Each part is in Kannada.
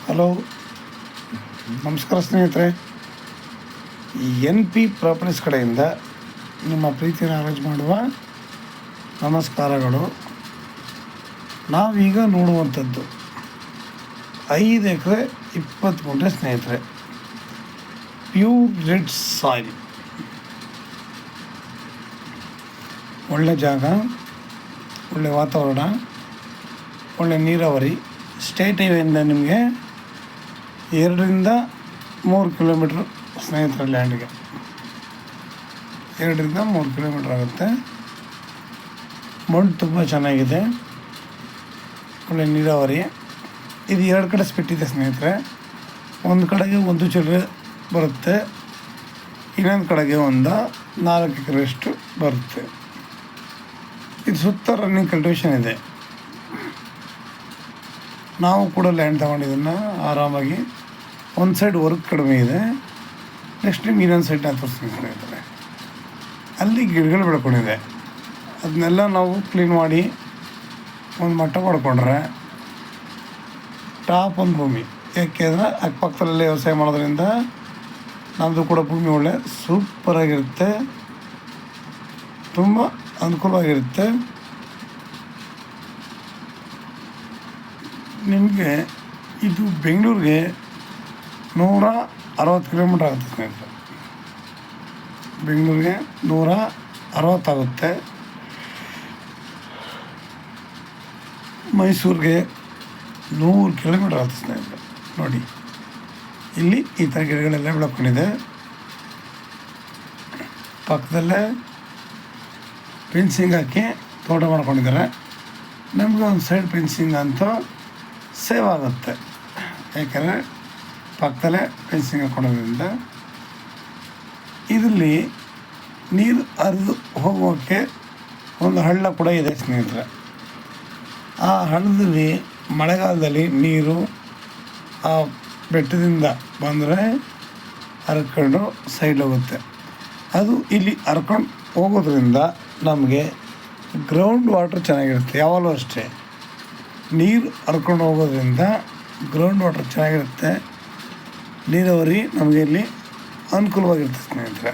ಹಲೋ, ನಮಸ್ಕಾರ ಸ್ನೇಹಿತರೆ. NP ಪ್ರಾಪರ್ಟೀಸ್ ಕಡೆಯಿಂದ ನಿಮ್ಮ ಪ್ರೀತಿಯನ್ನು ಅರೇಂಜ್ ಮಾಡುವ ನಮಸ್ಕಾರಗಳು. ನಾವೀಗ ನೋಡುವಂಥದ್ದು 5 ಎಕರೆ 20 ಗುಂಟೆ ಸ್ನೇಹಿತರೆ. ಪ್ಯೂರ್ ರೆಡ್ ಸಾಯಿಲ್, ಒಳ್ಳೆ ಜಾಗ, ಒಳ್ಳೆ ವಾತಾವರಣ, ಒಳ್ಳೆ ನೀರಾವರಿ. ಸ್ಟೇಟ್ ಹೈವೇಯಿಂದ ನಿಮಗೆ 2ರಿಂದ 3 ಕಿಲೋಮೀಟ್ರ್ ಸ್ನೇಹಿತರ ಲ್ಯಾಂಡ್ಗೆ 2ರಿಂದ 3 ಕಿಲೋಮೀಟ್ರ್ ಆಗುತ್ತೆ. ಮಣ್ಣು ತುಂಬ ಚೆನ್ನಾಗಿದೆ, ಒಳ್ಳೆ ನೀರಾವರಿ. ಇದು 2 ಕಡೆ ಸ್ಪಿಟ್ ಇದೆ ಸ್ನೇಹಿತರೆ. ಒಂದು ಕಡೆಗೆ 1 ಚಿಲ್ಲರೆ ಬರುತ್ತೆ, ಇನ್ನೊಂದು ಕಡೆಗೆ ಒಂದು 4 ಎಕರೆಯಷ್ಟು ಬರುತ್ತೆ. ಇದು ಸುತ್ತ ರನ್ನಿಂಗ್ ಕಲ್ಟಿವೇಷನ್ ಇದೆ. ನಾವು ಕೂಡ ಲ್ಯಾಂಡ್ ತೊಗೊಂಡಿದ್ದನ್ನು ಆರಾಮಾಗಿ ಒಂದು ಸೈಡ್ ವರ್ಕ್ ಕಡಿಮೆ ಇದೆ. ನೆಕ್ಸ್ಟ್ ನಿಮ್ಗೆ ಇನ್ನೊಂದು ಸೈಡ್ ತೋರಿಸ್ತೀನಿ ಸ್ನೇಹಿತರೆ. ಅಲ್ಲಿ ಗಿಡಗಳು ಬೆಳ್ಕೊಂಡಿದೆ. ಅದನ್ನೆಲ್ಲ ನಾವು ಕ್ಲೀನ್ ಮಾಡಿ ಒಂದು ಮಟ್ಟ ಮಾಡ್ಕೊಂಡ್ರೆ ಟಾಪ್ ಒಂದು ಭೂಮಿ. ಯಾಕೆಂದರೆ ಅಕ್ಕಪಕ್ಕದಲ್ಲೇ ವ್ಯವಸಾಯ ಮಾಡೋದ್ರಿಂದ ನಮ್ಮದು ಕೂಡ ಭೂಮಿ ಒಳ್ಳೆ ಸೂಪರಾಗಿರುತ್ತೆ, ತುಂಬ ಅನುಕೂಲವಾಗಿರುತ್ತೆ. ನಿಮಗೆ ಇದು ಬೆಂಗಳೂರಿಗೆ 160 ಕಿಲೋಮೀಟ್ರ್ ಆಗುತ್ತೆ ಸ್ನೇಹಿತರೆ. ಬೆಂಗಳೂರಿಗೆ 160 ಆಗುತ್ತೆ. ಮೈಸೂರಿಗೆ 100 ಕಿಲೋಮೀಟ್ರ್ ಆಗುತ್ತೆ ಸ್ನೇಹಿತರೆ. ನೋಡಿ, ಇಲ್ಲಿ ಈ ಥರ ಗಿಡಗಳೆಲ್ಲ ಬೆಳ್ಕೊಂಡಿದೆ. ಪಕ್ಕದಲ್ಲೇ ಫೆನ್ಸಿಂಗ್ ಹಾಕಿ ತೋಟ ಮಾಡ್ಕೊಂಡಿದ್ದಾರೆ. ನಮಗೆ ಒಂದು ಸೈಡ್ ಫೆನ್ಸಿಂಗ್ ಅಂತ ಸೇವ್ ಆಗುತ್ತೆ. ಯಾಕೆಂದರೆ ಪಕ್ಕದಲ್ಲೇ ಫೆನ್ಸಿಂಗ್ ಹಾಕೊಳ್ಳೋದ್ರಿಂದ ಇದರಲ್ಲಿ ನೀರು ಹರಿದು ಹೋಗೋಕ್ಕೆ ಒಂದು ಹಳ್ಳ ಕೂಡ ಇದೆ ಸ್ನೇಹಿತರೆ. ಆ ಹಳ್ಳದಲ್ಲಿ ಮಳೆಗಾಲದಲ್ಲಿ ನೀರು ಆ ಬೆಟ್ಟದಿಂದ ಬಂದರೆ ಹರ್ಕೊಂಡು ಸೈಡ್ ಹೋಗುತ್ತೆ. ಅದು ಇಲ್ಲಿ ಹರ್ಕೊಂಡು ಹೋಗೋದ್ರಿಂದ ನಮಗೆ ಗ್ರೌಂಡ್ ವಾಟ್ರ್ ಚೆನ್ನಾಗಿರುತ್ತೆ. ಯಾವಾಗಲೂ ಅಷ್ಟೇ, ನೀರು ಹರ್ಕೊಂಡು ಹೋಗೋದ್ರಿಂದ ಗ್ರೌಂಡ್ ವಾಟರ್ ಚೆನ್ನಾಗಿರುತ್ತೆ. ನೀರಾವರಿ ನಮಗೆ ಇಲ್ಲಿ ಅನುಕೂಲವಾಗಿರುತ್ತೆ ಸ್ನೇಹಿತರೆ.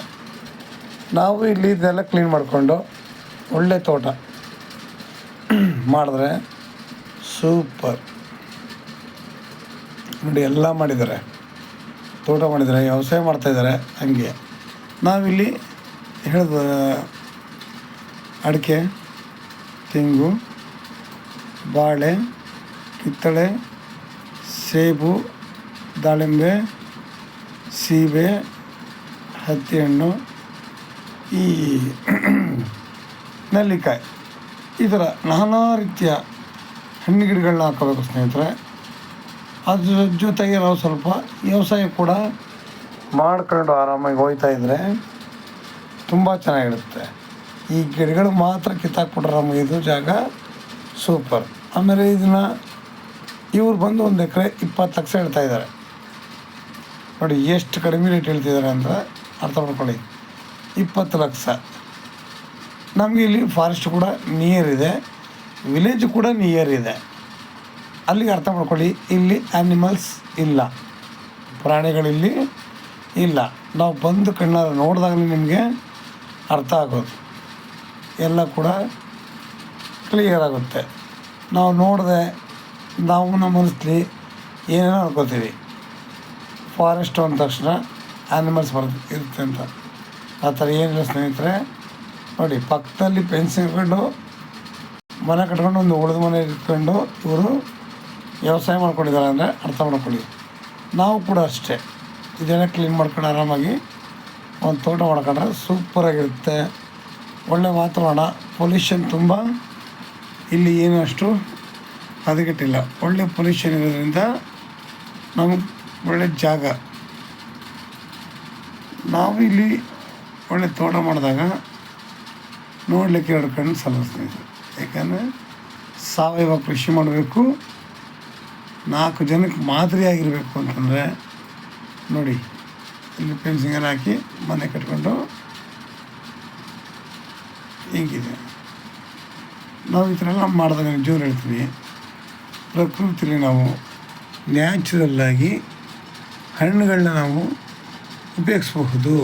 ನಾವು ಇಲ್ಲಿ ಇದನ್ನೆಲ್ಲ ಕ್ಲೀನ್ ಮಾಡಿಕೊಂಡು ಒಳ್ಳೆ ತೋಟ ಮಾಡಿದ್ರೆ ಸೂಪರ್. ನೋಡಿ, ಎಲ್ಲ ಮಾಡಿದ್ದಾರೆ, ತೋಟ ಮಾಡಿದ್ದಾರೆ, ವ್ಯವಸಾಯ ಮಾಡ್ತಾಯಿದ್ದಾರೆ. ಹಂಗೆ ನಾವಿಲ್ಲಿ ಹೇಳಿದ ಅಡಿಕೆ, ತೆಂಗು, ಬಾಳೆ, ಕಿತ್ತಳೆ, ಸೇಬು, ದಾಳಿಂಬೆ, ಸೀಬೆ, ಹತ್ತಿಹಣ್ಣು, ಈ ನೆಲ್ಲಿಕಾಯಿ, ಈ ಥರ ನಾನಾ ರೀತಿಯ ಹಣ್ಣು ಗಿಡಗಳನ್ನ ಹಾಕೋಬೇಕು ಸ್ನೇಹಿತರೆ. ಅದ್ರ ಜೊತೆಗೆ ನಾವು ಸ್ವಲ್ಪ ವ್ಯವಸಾಯ ಕೂಡ ಮಾಡ್ಕೊಂಡು ಆರಾಮಾಗಿ ಹೋಗ್ತಾಯಿದ್ರೆ ತುಂಬ ಚೆನ್ನಾಗಿರುತ್ತೆ. ಈ ಗಿಡಗಳು ಮಾತ್ರ ಕಿತ್ತಾಕ್ಬಿಟ್ರೆ ನಮಗೆ ಇದು ಜಾಗ ಸೂಪರ್. ಆಮೇಲೆ ಇದನ್ನು ಇವ್ರು ಬಂದು 1 ಎಕರೆ 20 ಲಕ್ಷ ಹೇಳ್ತಾಯಿದ್ದಾರೆ. ನೋಡಿ ಎಷ್ಟು ಕಡಿಮೆ ರೇಟ್ ಹೇಳ್ತಿದ್ದಾರೆ ಅಂದರೆ ಅರ್ಥ ಮಾಡ್ಕೊಳ್ಳಿ. 20 ಲಕ್ಷ. ನಮಗೆ ಇಲ್ಲಿ ಫಾರೆಸ್ಟ್ ಕೂಡ ನಿಯರ್ ಇದೆ, ವಿಲೇಜ್ ಕೂಡ ನಿಯರ್ ಇದೆ. ಅಲ್ಲಿಗೆ ಅರ್ಥ ಮಾಡ್ಕೊಳ್ಳಿ, ಇಲ್ಲಿ ಆ್ಯನಿಮಲ್ಸ್ ಇಲ್ಲ, ಪ್ರಾಣಿಗಳಿಲ್ಲಿ ಇಲ್ಲ. ನಾವು ಬಂದು ಕಣ್ಣಾರೆ ನೋಡಿದಾಗಲೇ ನಿಮಗೆ ಅರ್ಥ ಆಗೋದು, ಎಲ್ಲ ಕೂಡ ಕ್ಲಿಯರ್ ಆಗುತ್ತೆ. ನಾವು ನೋಡಿದೆ, ನಾವು ನಮ್ಮ ಮನಸ್ಸಲ್ಲಿ ಏನೇನೋ ಅನ್ಕೋತೀವಿ. ಫಾರೆಸ್ಟ್ ಅಂದ ತಕ್ಷಣ ಆ್ಯನಿಮಲ್ಸ್ ಇರುತ್ತೆ ಅಂತ. ಆ ಥರ ಏನಿಲ್ಲ ಸ್ನೇಹಿತರೆ. ನೋಡಿ, ಪಕ್ಕದಲ್ಲಿ ಫೆನ್ಸಿಂಗ್ ಹಾಕೊಂಡು ಮನೆ ಕಟ್ಕೊಂಡು ಒಂದು ಉಳಿದ ಮನೆ ಇಟ್ಕೊಂಡು ಇವರು ವ್ಯವಸಾಯ ಮಾಡ್ಕೊಂಡಿದ್ದಾರೆ ಅಂದರೆ ಅರ್ಥ ಮಾಡ್ಕೊಳ್ಳಿ. ನಾವು ಕೂಡ ಅಷ್ಟೇ, ಇದೆಲ್ಲ ಕ್ಲೀನ್ ಮಾಡ್ಕೊಂಡು ಆರಾಮಾಗಿ ಒಂದು ತೋಟ ಮಾಡ್ಕೊಂಡ್ರೆ ಸೂಪರಾಗಿರುತ್ತೆ. ಒಳ್ಳೆ ವಾತಾವರಣ, ಪೊಲ್ಯೂಷನ್ ತುಂಬ ಇಲ್ಲಿ ಏನು ಅಷ್ಟು ಹದಗೆಟ್ಟಿಲ್ಲ. ಒಳ್ಳೆ ಪೊಲ್ಯೂಷನ್ ಇರೋದ್ರಿಂದ ನಮಗೆ ಒಳ್ಳೆ ಜಾಗ. ನಾವು ಇಲ್ಲಿ ಒಳ್ಳೆ ತೋಟ ಮಾಡಿದಾಗ ನೋಡಲಿಕ್ಕೆ 2 ಕಣ್ಣು ಸಲ್ಲಿಸ್ತೀವಿ. ಯಾಕಂದರೆ ಸಾವಯವ ಕೃಷಿ ಮಾಡಬೇಕು, 4 ಜನಕ್ಕೆ ಮಾದರಿಯಾಗಿರಬೇಕು ಅಂತಂದರೆ ನೋಡಿ, ಇಲ್ಲಿ ಫೆನ್ಸಿಂಗಲ್ಲಿ ಹಾಕಿ ಮನೆ ಕಟ್ಕೊಂಡು ಹೀಗಿದೆ. ನಾವು ಈ ಥರ ಎಲ್ಲ ಮಾಡಿದಾಗ ಜೋರು ಹೇಳ್ತೀವಿ. ಪ್ರಕೃತಿಲಿ ನಾವು ನ್ಯಾಚುರಲ್ಲಾಗಿ ಹಣ್ಣುಗಳನ್ನ ನಾವು ಉಪಯೋಗಿಸ್ಬಹುದು.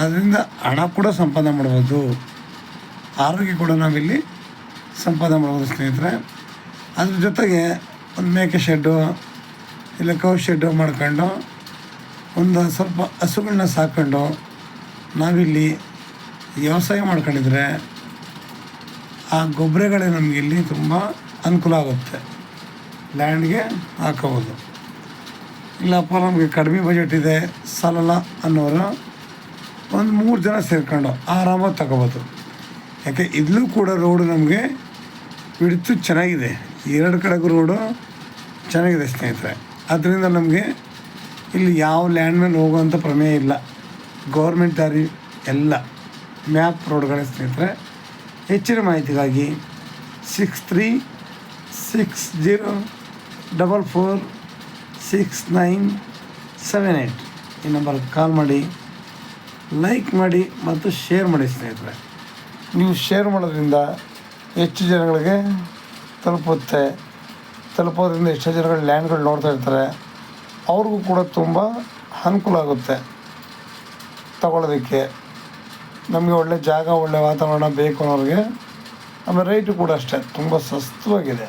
ಅದರಿಂದ ಹಣ ಕೂಡ ಸಂಪಾದನೆ ಮಾಡ್ಬೋದು, ಆರೋಗ್ಯ ಕೂಡ ನಾವಿಲ್ಲಿ ಸಂಪಾದನೆ ಮಾಡ್ಬೋದು ಸ್ನೇಹಿತರೆ. ಅದ್ರ ಜೊತೆಗೆ ಒಂದು ಮೇಕೆ ಶೆಡ್ಡು ಇಲ್ಲ ಕೌ ಶೆಡ್ಡು ಮಾಡ್ಕೊಂಡು ಒಂದು ಸ್ವಲ್ಪ ಹಸುಗಳನ್ನ ಸಾಕೊಂಡು ನಾವಿಲ್ಲಿ ವ್ಯವಸಾಯ ಮಾಡ್ಕೊಂಡಿದ್ರೆ ಆ ಗೊಬ್ಬರಗಳೇ ನಮಗಿಲ್ಲಿ ತುಂಬ ಅನುಕೂಲ ಆಗುತ್ತೆ. ಲ್ಯಾಂಡ್ಗೆ ಹಾಕೋಬೋದು. ಇಲ್ಲಪ್ಪ ನಮಗೆ ಕಡಿಮೆ ಬಜೆಟ್ ಇದೆ ಸಾಲಲ್ಲ ಅನ್ನೋರು ಒಂದು 3 ಜನ ಸೇರ್ಕೊಂಡು ಆರಾಮಾಗಿ ತಗೋಬೋದು. ಯಾಕೆ ಇಲ್ಲೂ ಕೂಡ ರೋಡು ನಮಗೆ ಬಿಡ್ತು ಚೆನ್ನಾಗಿದೆ, 2 ಕಡೆಗೂ ರೋಡು ಚೆನ್ನಾಗಿದೆ ಸ್ನೇಹಿತರೆ. ಅದರಿಂದ ನಮಗೆ ಇಲ್ಲಿ ಯಾವ ಲ್ಯಾಂಡ್ ಮೇಲೆ ಹೋಗುವಂಥ ಪ್ರಮೇಯ ಇಲ್ಲ. ಗೌರ್ಮೆಂಟ್ ದಾರಿ ಎಲ್ಲ ಮ್ಯಾಪ್ ರೋಡ್ಗಳೇ ಸ್ನೇಹಿತರೆ. ಹೆಚ್ಚಿನ ಮಾಹಿತಿಗಾಗಿ 6360446978 ಈ ನಂಬರ್ಗೆ ಕಾಲ್ ಮಾಡಿ, ಲೈಕ್ ಮಾಡಿ ಮತ್ತು ಶೇರ್ ಮಾಡಿ ಸ್ನೇಹಿತರೆ. ನೀವು ಶೇರ್ ಮಾಡೋದ್ರಿಂದ ಹೆಚ್ಚು ಜನಗಳಿಗೆ ತಲುಪೋದ್ರಿಂದ ಎಷ್ಟೋ ಜನಗಳು ಲ್ಯಾಂಡ್ಗಳು ನೋಡ್ತಾ ಇರ್ತಾರೆ, ಅವ್ರಿಗೂ ಕೂಡ ತುಂಬ ಅನುಕೂಲ ಆಗುತ್ತೆ ತಗೊಳ್ಳೋದಕ್ಕೆ. ನಮಗೆ ಒಳ್ಳೆ ಜಾಗ, ಒಳ್ಳೆ ವಾತಾವರಣ ಬೇಕು ಅನ್ನೋರಿಗೆ. ಆಮೇಲೆ ರೈಟು ಕೂಡ ಅಷ್ಟೇ ತುಂಬ ಸಸ್ತವಾಗಿದೆ.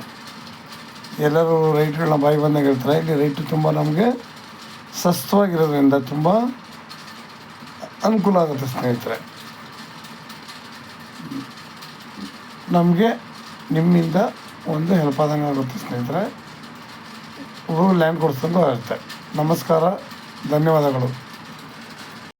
ಎಲ್ಲರೂ ರೈಟ್ಗಳನ್ನ ಬಾಯಿ ಬಂದಾಗ ಇರ್ತಾರೆ, ಇಲ್ಲಿ ರೈಟು ತುಂಬ ನಮಗೆ ಸಸ್ತವಾಗಿರೋದ್ರಿಂದ ತುಂಬ ಅನುಕೂಲ ಆಗುತ್ತೆ ಸ್ನೇಹಿತರೆ. ನಮಗೆ ನಿಮ್ಮಿಂದ ಒಂದು ಹೆಲ್ಪ್ ಆದಂಗೆ ಆಗುತ್ತೆ ಸ್ನೇಹಿತರೆ. ಲ್ಯಾಂಡ್ ಕೊಡಿಸ್ಕೊಂಡು ಆಗುತ್ತೆ. ನಮಸ್ಕಾರ, ಧನ್ಯವಾದಗಳು.